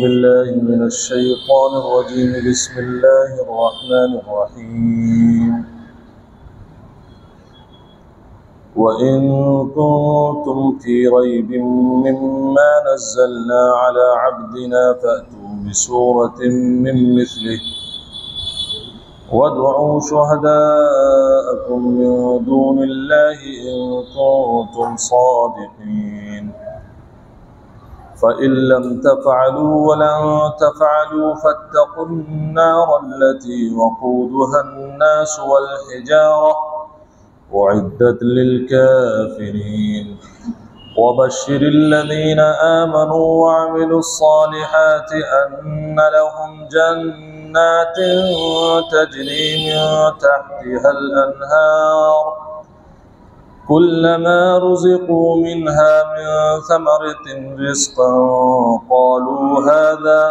बिल्लाहि मिनश शैतानिर रजीम बिस्मिल्लाहिर रहमानिर रहीम वइन कुंतुम फी रैबिन मिम्मा नज़्ज़लना अला अब्दिना फअतू बिसूरतिन मिन मिस्लिहि वदउ शुहदाअकुम मिन दूनिल्लाहि इन कुंतुम सादिक़ीन फ़इन लम तफ़अलू वलन तफ़अलू फ़त्तक़ुन्नार अल्लती वक़ूदुहा अन्नास वल हिजारा उइद्दत लिलकाफ़िरीन वबश्शिरिल्लज़ीना आमनू वअमिलुस्सालिहाति अन्न लहुम जन्नातिन तजरी मिन तहतिहल अन्हार कुल्लमा रुज़िक़ू मिन्हा मिन समरतिन रिज़्क़न क़ालू हाज़ा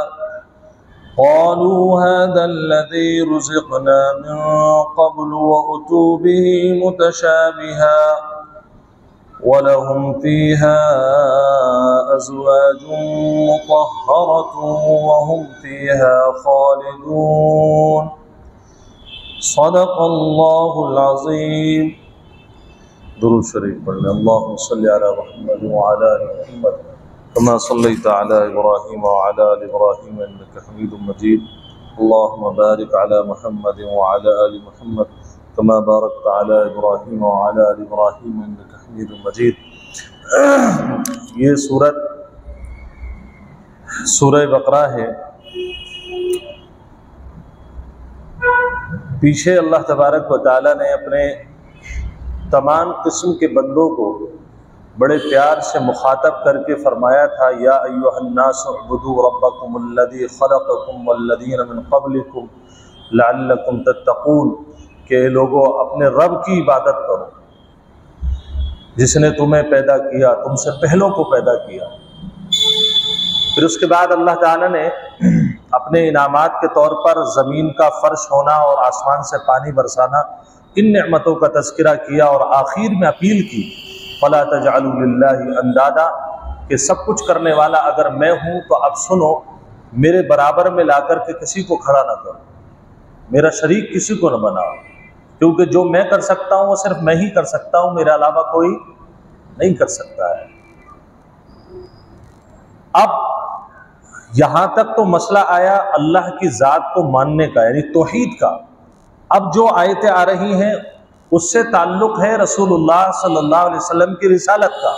अल्लज़ी रुज़िक़ना मिन क़ब्लु वअतू बिही मुतशाबिहा वलहुम फ़ीहा अज़वाजुम मुतहहरतुन वहुम फ़ीहा ख़ालिदून सदक़ल्लाहुल अज़ीम। दुरूद शरीफ पढ़ लें। अल्लाहुम्मा सल्लि अला मुहम्मद व अला आलि मुहम्मद कमा सल्लैता अला इब्राहीम व अला आलि इब्राहीम इन्नका हमीदुम मजीद। अल्लाहुम्मा बारिक अला मुहम्मद व अला आलि मुहम्मद कमा बारकता अला इब्राहीम व अला आलि इब्राहीम इन्नका हमीदुम मजीद। ये सूरह बकरा है। पीछे अल्लाह तबारक व तआला ने अपने तमाम किस्म के बंदों को बड़े प्यार से मुखातब करके फरमाया था, या अय्युहन्नासु उअ्बुदू रब्बकुमुल्लज़ी खलक़कुम वल्लज़ीना मिन क़ब्लिकुम लअल्लकुम तत्तक़ून, के लोगों अपने रब की इबादत करो जिसने तुम्हें पैदा किया, तुमसे पहलों को पैदा किया। फिर उसके बाद अल्लाह ताला ने अपने इनामात के तौर पर ज़मीन का फ़र्श होना और आसमान से पानी बरसाना, इन नेमतों का तज़किरा किया और आखिर में अपील की, फ़ला तजअलू लिल्लाहि अंदादा, कि सब कुछ करने वाला अगर मैं हूँ तो अब सुनो, मेरे बराबर में लाकर के किसी को खड़ा ना करो, मेरा शरीक किसी को न बनाओ, क्योंकि जो मैं कर सकता हूँ वो सिर्फ मैं ही कर सकता हूँ, मेरे अलावा कोई नहीं कर सकता है। अब यहाँ तक तो मसला आया अल्लाह की ज़ात को मानने का, यानी तौहीद का। अब जो आयतें आ रही हैं उससे ताल्लुक़ है रसूलुल्लाह सल्लल्लाहु अलैहि वसल्लम की रिसालत का।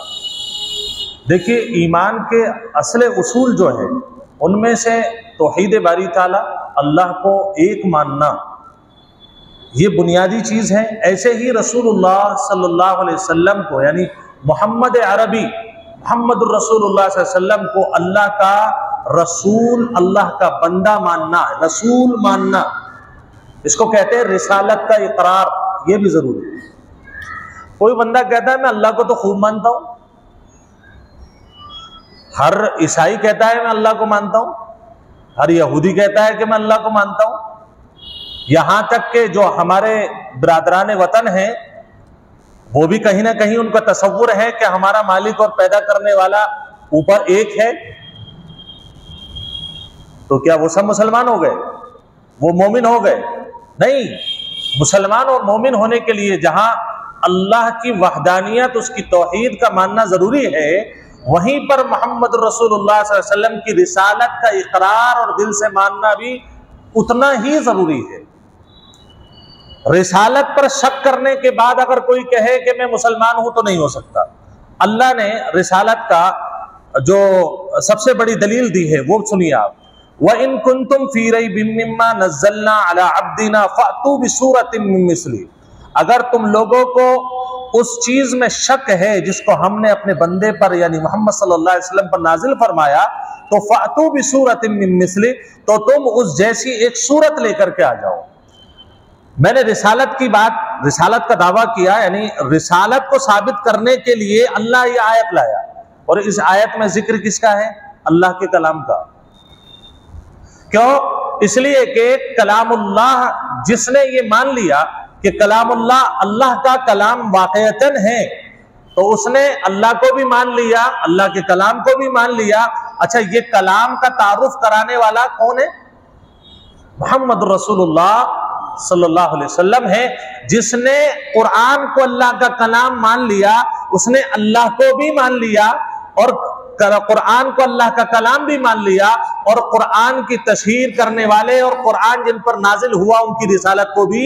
देखिए, ईमान के असले उसूल जो हैं उनमें से तौहीद बारी ताला, अल्लाह को एक मानना, ये बुनियादी चीज़ है। ऐसे ही रसूलुल्लाह सल्लल्लाहु अलैहि वसल्लम को, यानी मोहम्मद अरबी मोहम्मदुर रसूलुल्लाह सल्लल्लाहु अलैहि वसल्लम को अल्लाह का रसूल, अल्लाह का बंदा मानना, रसूल मानना, इसको कहते हैं रिसालत का इकरार। ये भी जरूरी है। कोई बंदा कहता है मैं अल्लाह को तो खूब मानता हूं, हर ईसाई कहता है मैं अल्लाह को मानता हूं, हर यहूदी कहता है कि मैं अल्लाह को मानता हूं, यहां तक कि जो हमारे बिरादरान वतन हैं वो भी कहीं ना कहीं उनका तसव्वुर है कि हमारा मालिक और पैदा करने वाला ऊपर एक है। तो क्या वो सब मुसलमान हो गए, वो मोमिन हो गए? नहीं, मुसलमान और मोमिन होने के लिए जहां अल्लाह की वहदानियत, उसकी तौहीद का मानना जरूरी है, वहीं पर मोहम्मद रसूलुल्लाह सल्लल्लाहु अलैहि वसल्लम की रिसालत का इकरार और दिल से मानना भी उतना ही जरूरी है। रिसालत पर शक करने के बाद अगर कोई कहे कि मैं मुसलमान हूं तो नहीं हो सकता। अल्लाह ने रिसालत का जो सबसे बड़ी दलील दी है वो सुनिए आप, व इन कुंतुम फी रैबिन मिम्मा नज़्ज़लना अला अब्दिना फ़अतू बिसूरतिन मिन मिस्लिही, अगर तुम लोगों को उस चीज में शक है जिसको हमने अपने बंदे पर यानी मोहम्मद सल्लल्लाहु अलैहि वसल्लम पर नाजिल फरमाया, तो फ़अतू बिसूरतिन मिन मिस्लिही, तो तुम उस जैसी एक सूरत लेकर के आ जाओ। मैंने रिसालत की बात, रिसालत का दावा किया, यानी रिसालत को साबित करने के लिए अल्लाह ये आयत लाया, और इस आयत में जिक्र किसका है? अल्लाह के कलाम का। क्यों? इसलिए कि कलामुल्लाह जिसने ये मान लिया कि कलामुल्लाह अल्लाह का कलाम वाक़अतन है, तो उसने अल्लाह को भी मान लिया, अल्लाह के कलाम को भी मान लिया। अच्छा, ये कलाम का तारुफ कराने वाला कौन है? मोहम्मद रसूलुल्लाह सल्लल्लाहु अलैहि वसल्लम है। जिसने कुरान को अल्लाह का कलाम मान लिया, उसने अल्लाह को भी मान लिया और कुरान को अल्लाह का कलाम भी मान लिया, और कुरान की तशहीर करने वाले और कुरान जिन पर नाजिल हुआ उनकी रिसालत को भी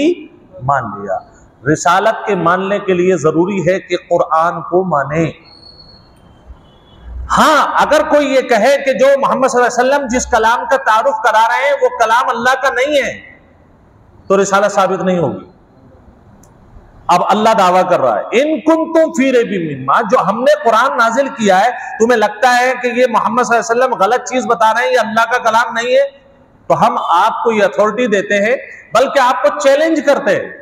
मान लिया। रिसालत के मानने के लिए जरूरी है कि कुरान को माने। हाँ, अगर कोई ये कहे कि जो मोहम्मद सल्लल्लाहु अलैहि वसल्लम जिस कलाम का तारुफ करा रहे हैं वो कलाम अल्लाह का नहीं है, तो रिसालत साबित नहीं होगी। अब अल्लाह दावा कर रहा है, इन कुंतुम फी रैबिम मिम्मा, जो हमने कुरान नाजिल किया है, तुम्हें लगता है कि ये मोहम्मद सल्लल्लाहु अलैहि वसल्लम गलत चीज बता रहे हैं, ये अल्लाह का कलाम नहीं है, तो हम आपको ये अथॉरिटी देते हैं, बल्कि आपको चैलेंज करते हैं।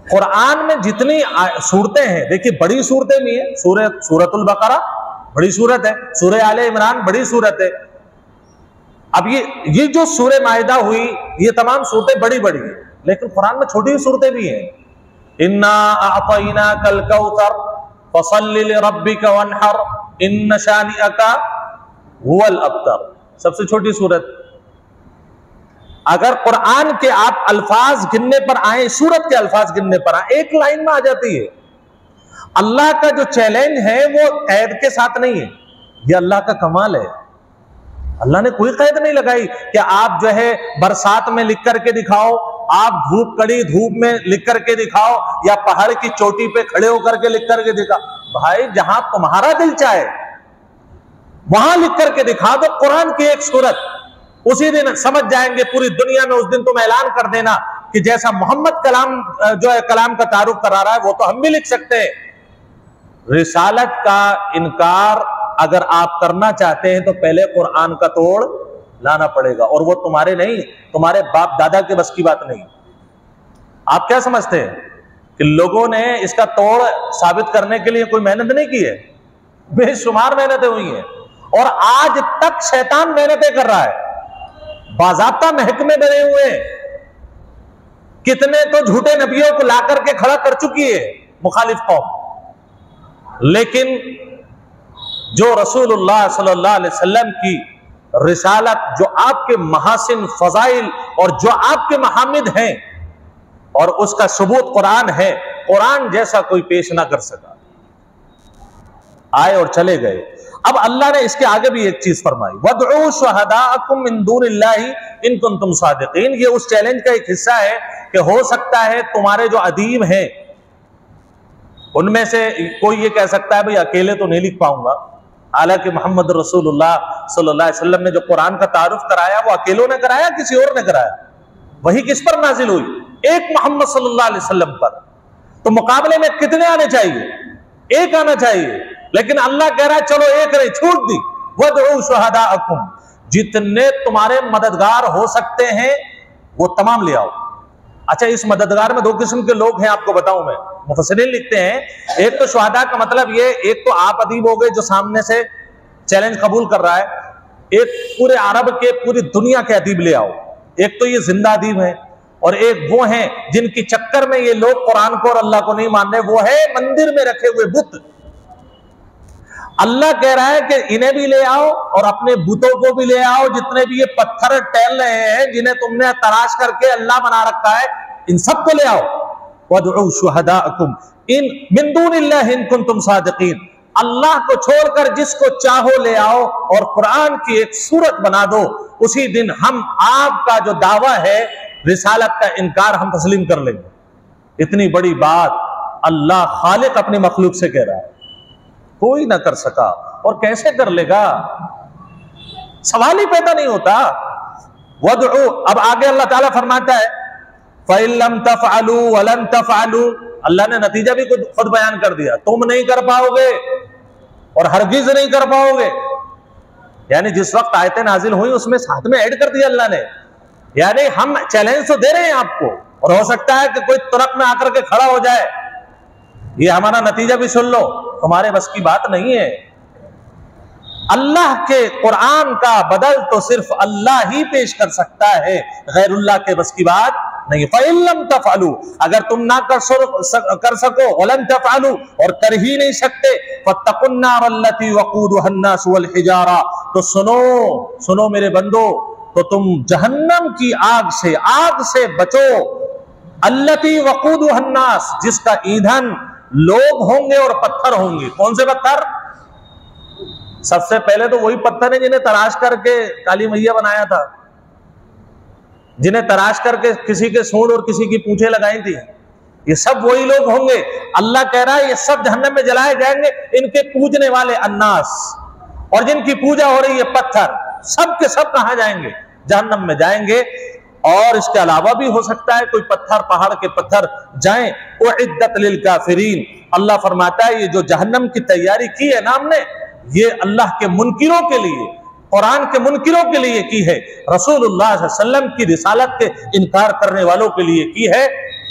कुरान में जितनी सूरतें हैं, देखिए बड़ी सूरतें भी हैं, सूरतुल बकरा बड़ी सूरत है, सूरह आले इमरान बड़ी सूरत है। अब ये जो सूरह माइदा हुई, ये तमाम सूरतें बड़ी बड़ी हैं, लेकिन कुरान में छोटी सूरतें भी हैं। इन्ना अअतैना कल कौसर फसल्लि लिरब्बिका वन्हर इन्न शानिअका हुवल अब्तर, सबसे छोटी सूरत। अगर कुरान के आप अल्फाज गिनने पर आए, सूरत के अल्फाज गिनने पर आए, एक लाइन में आ जाती है। अल्लाह का जो चैलेंज है वो कैद के साथ नहीं है, ये अल्लाह का कमाल है। अल्लाह ने कोई कैद नहीं लगाई कि आप जो है बरसात में लिख करके दिखाओ, आप कड़ी धूप में लिख करके दिखाओ, या पहाड़ की चोटी पे खड़े होकर के लिख करके दिखाओ। भाई, जहां तुम्हारा दिल चाहे वहां लिख करके दिखा दो कुरान की एक सूरत, उसी दिन समझ जाएंगे पूरी दुनिया में। उस दिन तुम ऐलान कर देना कि जैसा मोहम्मद कलाम जो है कलाम का तारुफ करा रहा है, वो तो हम भी लिख सकते हैं। रिसालत का इनकार अगर आप करना चाहते हैं तो पहले कुरान का तोड़ लाना पड़ेगा, और वो तुम्हारे नहीं, तुम्हारे बाप दादा के बस की बात नहीं। आप क्या समझते हैं कि लोगों ने इसका तोड़ साबित करने के लिए कोई मेहनत नहीं की है? बेशुमार मेहनतें हुई हैं, और आज तक शैतान मेहनतें कर रहा है, बाज़ाब्ता महकमे बने हुए हैं। कितने तो झूठे नबियों को ला करके खड़ा कर चुकी है मुखालिफ कौम, लेकिन जो रसूलुल्लाह सल्लल्लाहु अलैहि वसल्लम की रिसालत, जो आपके महासिन फजाइल और जो आपके महामिद हैं, और उसका सबूत कुरान है, कुरान जैसा कोई पेश ना कर सका। आए और चले गए। अब अल्लाह ने इसके आगे भी एक चीज फरमाई, वदउ शुहदाअकुम मिन दूनिल्लाहि इन कुंतुम सादिकीन। ये उस चैलेंज का एक हिस्सा है कि हो सकता है तुम्हारे जो अदीब हैं उनमें से कोई ये कह सकता है भाई अकेले तो नहीं लिख पाऊंगा। हालांकि मोहम्मद रसूलुल्लाह सल्लल्लाहु अलैहि वसल्लम ने जो कुरान का तारुफ कराया वो अकेलों ने कराया, किसी और ने कराया? वही किस पर नाजिल हुई? एक मोहम्मद सल्लल्लाहु अलैहि वसल्लम पर। तो मुकाबले में कितने आने चाहिए? एक आना चाहिए। लेकिन अल्लाह कह रहा है चलो एक नहीं, छूट दी, वदउ शुहदाअकुम, जितने तुम्हारे मददगार हो सकते हैं वो तमाम ले आओ। अच्छा, इस मददगार में दो किस्म के लोग हैं, आपको बताऊं मैं। मुफस्सिरीन लिखते हैं, एक तो शुहदा का मतलब ये, एक तो आप अदीब हो गए जो सामने से चैलेंज कबूल कर रहा है, एक पूरे अरब के पूरी दुनिया के अदीब ले आओ। एक तो ये जिंदा अदीब है, और एक वो हैं जिनकी चक्कर में ये लोग कुरान को और अल्लाह को नहीं मान रहे, वो है मंदिर में रखे हुए बुत। अल्लाह कह रहा है कि इन्हें भी ले आओ और अपने बुतों को भी ले आओ, जितने भी ये पत्थर टहल रहे हैं जिन्हें तुमने तराश करके अल्लाह बना रखा है, इन सबको ले आओ। वदउ शुहदाअकुम इन मिन दूनिल्लाहि इन कुंतुम सादिकीन, अल्लाह को छोड़कर जिसको चाहो ले आओ और कुरान की एक सूरत बना दो। उसी दिन हम आपका जो दावा है रिसालत का इनकार हम तस्लीम कर लेंगे। इतनी बड़ी बात अल्लाह खालिक अपनी मखलूक से कह रहा है, कोई ना कर सका और कैसे कर लेगा, सवाल ही पैदा नहीं होता। वदउ, अब आगे अल्लाह ताला फरमाता है फ़इल्लम तफ़अलू वलन तफ़अलू, अल्लाह ने नतीजा भी खुद बयान कर दिया, तुम नहीं कर पाओगे और हरगिज नहीं कर पाओगे। यानी जिस वक्त आयतें नाजिल हुई उसमें साथ में ऐड कर दिया अल्लाह ने, यानी हम चैलेंज तो दे रहे हैं आपको, और हो सकता है कि कोई तुरक में आकर के खड़ा हो जाए, ये हमारा नतीजा भी सुन लो, तुम्हारे बस की बात नहीं है। अल्लाह के कुरान का बदल तो सिर्फ अल्लाह ही पेश कर सकता है, गैरुल्लाह के बस की बात नहीं। फ़इल्लम तफ़अलू, अगर तुम ना कर सको, वलन तफ़अलू, और कर ही नहीं सकते, फ़त्तक़ुन नार अल्लती वक़ूदुहा अन्नास वल हिजारा, तो सुनो मेरे बंदो, तो तुम जहन्नम की आग से बचो, अल्लती वक़ूदुहा अन्नास, जिसका ईंधन लोग होंगे और पत्थर होंगे। कौन से पत्थर? सबसे पहले तो वही पत्थर है जिन्हें तराश करके काली मैया बनाया था, जिन्हें तराश करके किसी के सूंड और किसी की पूंछें लगाई थी, ये सब वही लोग होंगे। अल्लाह कह रहा है ये सब जहन्नम में जलाए जाएंगे, इनके पूजने वाले अन्नास, और जिनकी पूजा हो रही है पत्थर, सब के सब कहां जाएंगे? जहन्नम में जाएंगे। और इसके अलावा भी हो सकता है कोई पत्थर, पहाड़ के पत्थर जाएं। उइद्दत लिल काफिरीन, अल्लाह फरमाता है ये जो जहन्नम की तैयारी की है ना हमने, ये अल्लाह के मुनकिरों के लिए, कुरान के मुनकिरों के लिए की है, रसूलुल्लाह सल्लल्लाहु अलैहि वसल्लम की रिसालत के इनकार करने वालों के लिए की है।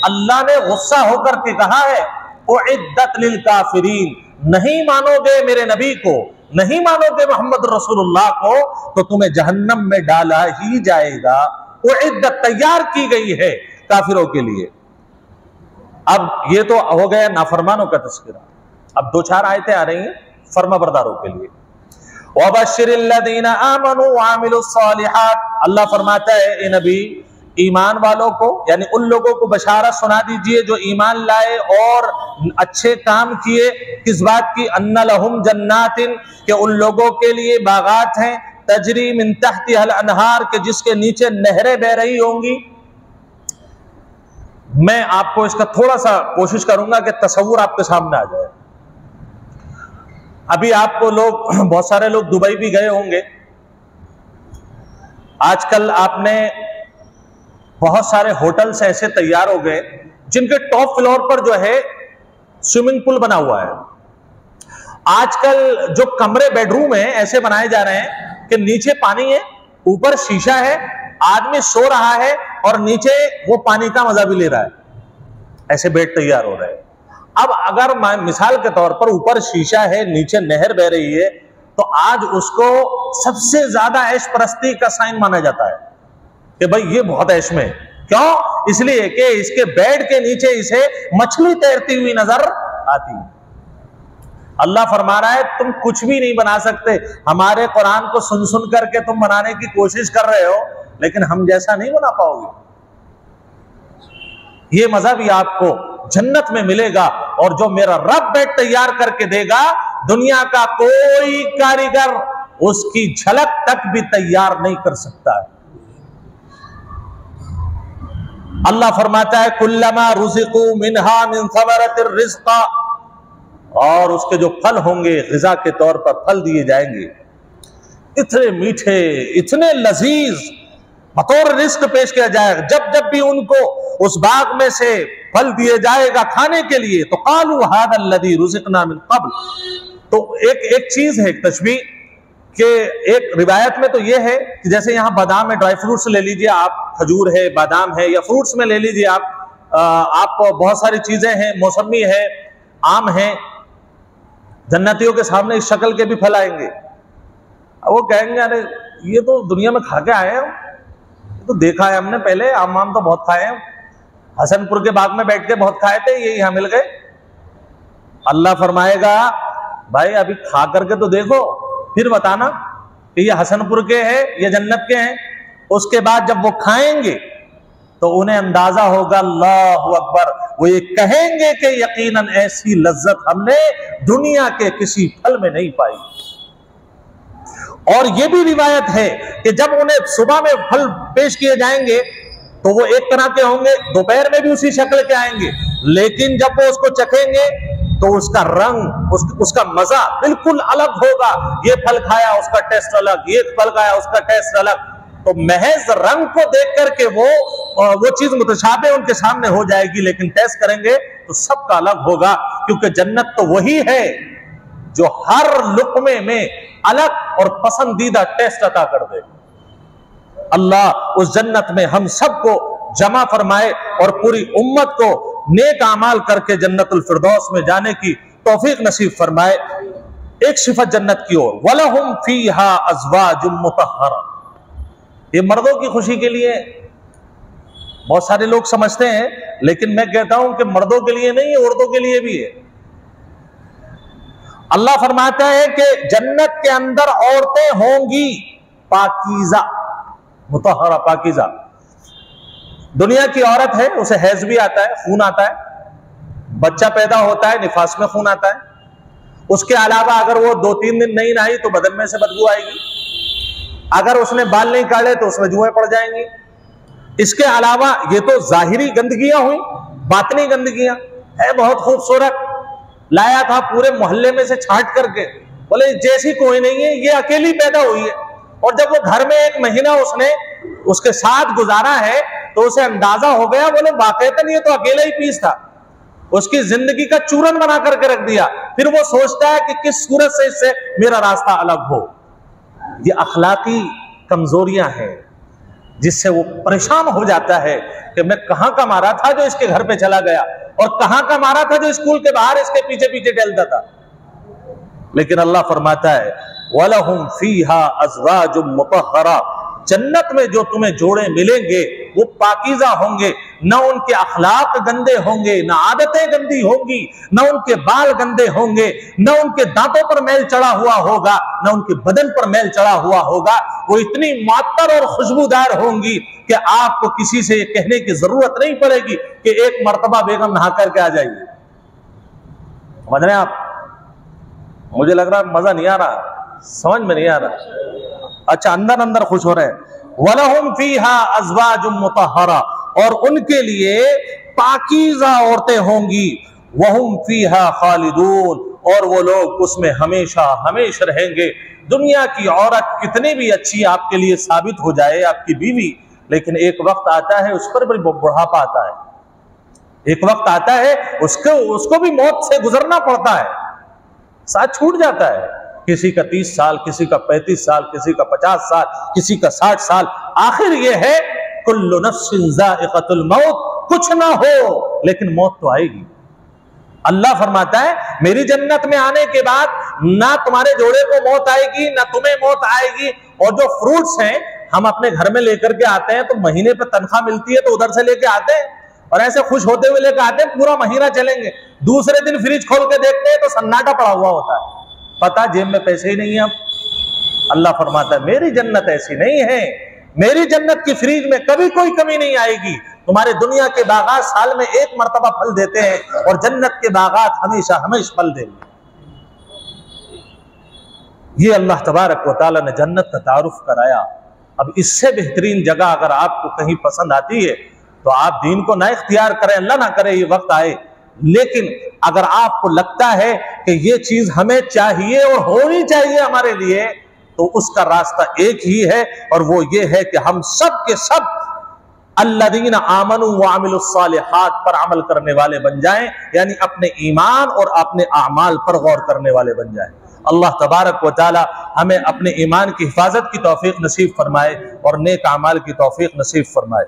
अल्लाह ने गुस्सा होकर के कहा है उइद्दत लिल काफिरीन, नहीं मानोगे मेरे नबी को, नहीं मानोगे मोहम्मद रसूलुल्लाह को, तो तुम्हें जहन्नम में डाला ही जाएगा। उइद्दत, तैयार की गई है काफिरों के लिए। अब ये तो हो गया नाफरमानों का तस्करा। अब दो चार आयतें आ रही हैं फर्माबरदारों के लिए। वबश्शिरिल्लज़ीना आमनू व अमिलुस्सालिहात, अल्लाह फरमाता है ए नबी, ईमान वालों को, यानी उन लोगों को बशारत सुना दीजिए जो ईमान लाए और अच्छे काम किए। किस बात की? अन्ना लहुम जन्नातिन, के उन लोगों के लिए बागात हैं, तजरी मिन तहतिहल अनहार, के जिसके नीचे नहरें बह रही होंगी। मैं आपको इसका थोड़ा सा कोशिश करूंगा कि तसव्वुर आपके सामने आ जाए। अभी आपको बहुत सारे लोग दुबई भी गए होंगे। आजकल आपने बहुत सारे होटल्स ऐसे तैयार हो गए जिनके टॉप फ्लोर पर जो है स्विमिंग पूल बना हुआ है। आजकल जो कमरे, बेडरूम है, ऐसे बनाए जा रहे हैं कि नीचे पानी है, ऊपर शीशा है, आदमी सो रहा है और नीचे वो पानी का मजा भी ले रहा है। ऐसे बेड तैयार हो रहे हैं। अब अगर मिसाल के तौर पर ऊपर शीशा है, नीचे नहर बह रही है, तो आज उसको सबसे ज्यादा ऐश परस्ती का साइन माना जाता है कि भाई ये बहुत ऐश में। क्यों? इसलिए कि इसके बेड के नीचे इसे मछली तैरती हुई नजर आती है। अल्लाह फरमा रहा है तुम कुछ भी नहीं बना सकते। हमारे कुरान को सुन सुन करके तुम बनाने की कोशिश कर रहे हो, लेकिन हम जैसा नहीं बना पाओगे। ये मजा भी आपको जन्नत में मिलेगा, और जो मेरा रब बेड तैयार करके देगा, दुनिया का कोई कारीगर उसकी झलक तक भी तैयार नहीं कर सकता है। अल्लाह फरमाता है कुल्लमा रुज़िक़ू मिनहा मिन समरतिर रिज़्क़ा, और उसके जो फल होंगे ग़िज़ा के तौर पर फल दिए जाएंगे, इतने मीठे, इतने लजीज, बतौर रिस्क पेश किया जाएगा। जब जब भी उनको उस बाग में से फल दिए जाएगा खाने के लिए, तो क़ालू हाज़ा रुज़िक़ना मिन क़ब्ल। तो एक चीज है, एक तशबीह कि एक रिवायत में तो यह है कि जैसे यहाँ बादाम है, ड्राई फ्रूट्स ले लीजिए आप, खजूर है, बादाम है, या फ्रूट्स में ले लीजिए आप बहुत सारी चीजें हैं, मौसमी है, आम है। जन्नतियों के सामने इस शक्ल के भी फल आएंगे। वो कहेंगे अरे ये तो दुनिया में खा के आए हैं, तो देखा है हमने पहले, आम तो बहुत खाए हैं, हसनपुर के बाग में बैठ के बहुत खाए थे, ये यहाँ मिल गए। अल्लाह फरमाएगा भाई अभी खा करके तो देखो, फिर बताना कि ये हसनपुर के हैं, ये जन्नत के हैं। उसके बाद जब वो खाएंगे तो उन्हें अंदाजा होगा, अल्लाहु अकबर, वो ये कहेंगे कि यकीनन ऐसी लज्जत हमने दुनिया के किसी फल में नहीं पाई। और ये भी रिवायत है कि जब उन्हें सुबह में फल पेश किए जाएंगे तो वो एक तरह के होंगे, दोपहर में भी उसी शक्ल के आएंगे, लेकिन जब वो उसको चखेंगे तो उसका रंग, उसका मजा बिल्कुल अलग होगा। ये फल खाया उसका टेस्ट अलग, ये फल खाया उसका टेस्ट अलग। तो महज रंग को देख करके वो चीज मुतशाबे उनके सामने हो जाएगी, लेकिन टेस्ट करेंगे तो सबका अलग होगा, क्योंकि जन्नत तो वही है जो हर लुक़मे में अलग और पसंदीदा टेस्ट अता कर दे। अल्लाह उस जन्नत में हम सबको जमा फरमाए और पूरी उम्मत को नेक आमाल करके जन्नतुल फिरदौस में जाने की तौफीक नसीब फरमाए। एक सिफत जन्नत की ओर, वलहुम फीहा अज़वाजुम मुतहहरा, ये मर्दों की खुशी के लिए। बहुत सारे लोग समझते हैं, लेकिन मैं कहता हूं कि मर्दों के लिए नहीं है, औरतों के लिए भी है। अल्लाह फरमाता है कि जन्नत के अंदर औरतें होंगी पाकीज़ा, मुतहहरा, पाकीज़ा। दुनिया की औरत है, उसे हैज भी आता है, खून आता है, बच्चा पैदा होता है, निफास में खून आता है। उसके अलावा अगर वो 2-3 दिन नहीं नहाई तो बदन में से बदबू आएगी, अगर उसने बाल नहीं काटे तो उसमें जुएं पड़ जाएंगी। इसके अलावा ये तो जाहिरी गंदगियां हुई, बातनी गंदगियां है। बहुत खूबसूरत लाया था, पूरे मोहल्ले में से छांट करके, बोले जैसी कोई नहीं है, ये अकेली पैदा हुई है। और जब वो घर में 1 महीना उसने उसके साथ गुजारा है तो उसे अंदाजा हो गया, बोले वाकईतन ये तो अकेला ही पीस था, उसकी जिंदगी का चूरन बना करके रख दिया। फिर वो सोचता है कि किस सूरत से इससे मेरा रास्ता अलग हो। ये अखलाकी कमजोरियां हैं जिससे वो परेशान हो जाता है कि मैं कहां का मारा था जो इसके घर पे चला गया, और कहां का मारा था जो स्कूल के बाहर इसके पीछे पीछे टहलता था। लेकिन अल्लाह फरमाता है वलहुम फीहा अज़वाजुम मुतहहरा, जन्नत में जो तुम्हें जोड़े मिलेंगे वो पाकीज़ा होंगे, न उनके अखलाक गंदे होंगे, न आदतें गंदी होंगी, न उनके बाल गंदे होंगे, न उनके दांतों पर मैल चढ़ा हुआ होगा, न उनके बदन पर मैल चढ़ा हुआ होगा। वो इतनी मातर और खुशबूदार होंगी कि आपको किसी से ये कहने की जरूरत नहीं पड़ेगी कि एक मर्तबा बेगम नहा करके आ जाइए। समझ रहे हैं आप? मुझे लग रहा है मजा नहीं आ रहा, समझ में नहीं आ रहा। अच्छा, अंदर अंदर खुश हो रहे हैं। वलहुम फीहा अज़वाजुम मुतहहरा, और उनके लिए पाकीज़ा औरतें होंगी। वहुम फीहा खालिदून, और वो लोग उसमें हमेशा हमेशा रहेंगे। दुनिया की औरत कितनी भी अच्छी आपके लिए साबित हो जाए, आपकी बीवी, लेकिन एक वक्त आता है उस पर भी बुढ़ापा आता है, एक वक्त आता है उसको भी मौत से गुजरना पड़ता है, साथ छूट जाता है। किसी का 30 साल, किसी का 35 साल, किसी का 50 साल, किसी का 60 साल। आखिर ये है कुल्लु नफ्सिन ज़ाइक़तुल मौत, कुछ ना हो लेकिन मौत तो आएगी। अल्लाह फरमाता है मेरी जन्नत में आने के बाद ना तुम्हारे जोड़े को मौत आएगी, ना तुम्हें मौत आएगी। और जो फ्रूट्स हैं हम अपने घर में लेकर के आते हैं, तो महीने पर तनख्वाह मिलती है तो उधर से लेके आते हैं और ऐसे खुश होते हुए लेकर आते हैं, पूरा महीना चलेंगे। दूसरे दिन फ्रिज खोल के देखते हैं तो सन्नाटा पड़ा हुआ होता है, पता जेब में पैसे ही नहीं है। अब अल्लाह फरमाता है मेरी जन्नत ऐसी नहीं है, मेरी जन्नत की फ्रिज में कभी कोई कमी नहीं आएगी। तुम्हारे दुनिया के बागात साल में 1 मरतबा फल देते हैं और जन्नत के बागात हमेशा हमेशा फल देंगे। ये अल्लाह तबारक व तआला ने जन्नत का तारुफ कराया। अब इससे बेहतरीन जगह अगर आपको कहीं पसंद आती है तो आप दीन को ना इख्तियार करें, अल्लाह ना करे ये वक्त आए, लेकिन अगर आपको लगता है कि ये चीज हमें चाहिए और होनी चाहिए हमारे लिए, तो उसका रास्ता एक ही है और वो ये है कि हम सब के सब अल्लज़ीना आमनू व अमिलुस्सालिहात पर अमल करने वाले बन जाएं, यानी अपने ईमान और अपने अमाल पर गौर करने वाले बन जाएं। अल्लाह तबारक व तआला हमें अपने ईमान की हिफाजत की तौफीक नसीब फरमाए और नेक अमाल की तौफीक नसीब फरमाए।